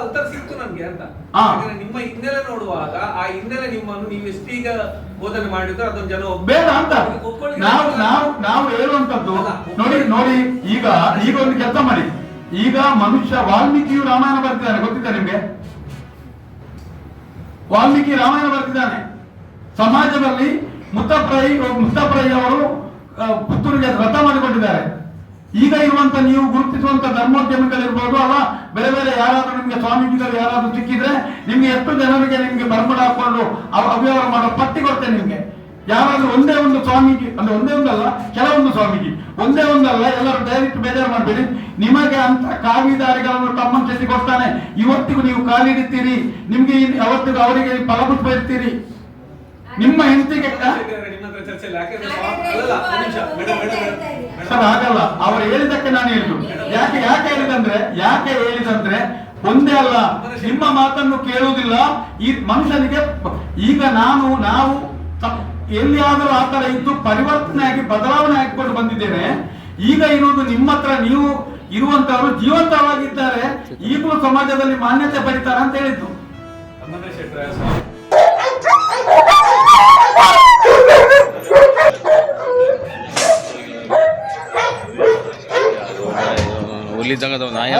ಉತ್ತರ ಸಿಕ್ತು ನನ್ಗೆ ಅಂತ. ನಿಮ್ಮ ಹಿನ್ನೆಲೆ ನೋಡುವಾಗ ಆ ಹಿನ್ನೆಲೆ ನಿಮ್ಮನ್ನು ನೀವು ಎಷ್ಟೀಗ ಬೋಧನೆ ಮಾಡಿದ್ರೆ ಅದೊಂದು ಜನ ಬೇಡ ಅಂತ ನಾವು ಹೇಳುವಂತದ್ದು. ನೋಡಿ ಈಗ ಒಂದು ಕೆಲಸ ಮಾಡಿ. ಈಗ ಮನುಷ್ಯ ವಾಲ್ಮೀಕಿಯು ರಾಮಾಯಣ ಬರ್ತಿದ್ದಾನೆ, ಗೊತ್ತಿದೆ ನಿಮ್ಗೆ? ವಾಲ್ಮೀಕಿ ರಾಮಾಯಣ ಬರ್ತಿದ್ದಾನೆ. ಸಮಾಜದಲ್ಲಿ ಮುತ್ತಪ್ರೈ ಅವರು ಪುತ್ತೂರಿಗೆ ವ್ರತ ಮಾಡಿಕೊಂಡಿದ್ದಾರೆ. ಈಗ ಇರುವಂತ ನೀವು ಗುರುತಿಸುವಂತ ಧರ್ಮೋದ್ಯಮಿಗಳಿರ್ಬೋದು ಅಲ್ಲ, ಬೇರೆ ಬೇರೆ ಯಾರಾದ್ರೂ ನಿಮ್ಗೆ ಸ್ವಾಮೀಜಿಗಳು ಯಾರಾದ್ರೂ ಸಿಕ್ಕಿದ್ರೆ ನಿಮ್ಗೆ ಎಷ್ಟು ಜನರಿಗೆ ನಿಮ್ಗೆ ಬರ್ಮಡ ಹಾಕೊಂಡು ಅವ್ಯವಹಾರ ಮಾಡೋ ಪಟ್ಟಿ ಕೊಡ್ತೇನೆ ನಿಮ್ಗೆ. ಯಾರಾದ್ರೂ ಒಂದೇ ಒಂದು ಸ್ವಾಮೀಜಿ ಅಂದ್ರೆ ಒಂದೇ ಒಂದಲ್ಲ, ಕೆಲವೊಂದು ಸ್ವಾಮೀಜಿ ಒಂದೇ ಒಂದಲ್ಲ, ಎಲ್ಲರೂ ದಯವಿಟ್ಟು ಬೇಜಾರು ಮಾಡಬೇಡಿ. ನಿಮಗೆ ಅಂತ ಕಾವಿದಾರಿಗಳನ್ನು ತಮ್ಮನ್ ಶೆಟ್ಟಿ ಕೊಡ್ತಾನೆ. ಇವತ್ತಿಗೂ ನೀವು ಕಾಲಿಡ್ತೀರಿ, ನಿಮ್ಗೆ ಅವತ್ತಿಗೂ ಅವರಿಗೆ ಫಲಪುಷ್ಪ ಇರ್ತೀರಿ. ನಿಮ್ಮ ಹೆಂಡತಿಗೆ ಸರ್ ಆಗಲ್ಲ. ಅವರು ಹೇಳಿದಕ್ಕೆ ನಾನು ಹೇಳಿದ್ದು. ಯಾಕೆ ಹೇಳಿದಂದ್ರೆ ಒಂದೇ ಅಲ್ಲ, ನಿಮ್ಮ ಮಾತನ್ನು ಕೇಳುವುದಿಲ್ಲ ಈ ಮನುಷ್ಯನಿಗೆ. ಈಗ ನಾವು ಎಲ್ಲಿಯಾದರೂ ಆ ತರ ಇದ್ದು ಪರಿವರ್ತನೆ ಆಗಿ ಬದಲಾವಣೆ ಆಗಿಕೊಂಡು ಬಂದಿದ್ದೇನೆ. ಈಗ ಇರುವುದು ನಿಮ್ಮ ಹತ್ರ. ನೀವು ಇರುವಂತವರು ಜೀವಂತವಾಗಿದ್ದಾರೆ, ಈಗಲೂ ಸಮಾಜದಲ್ಲಿ ಮಾನ್ಯತೆ ಪಡಿತಾರೆ ಅಂತ ಹೇಳಿದ್ದು. ओली जगह तो ना है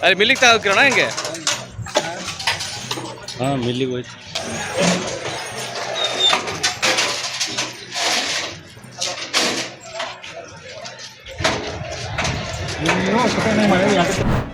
अरे मिली था ना हेंगे. हाँ मिली कोई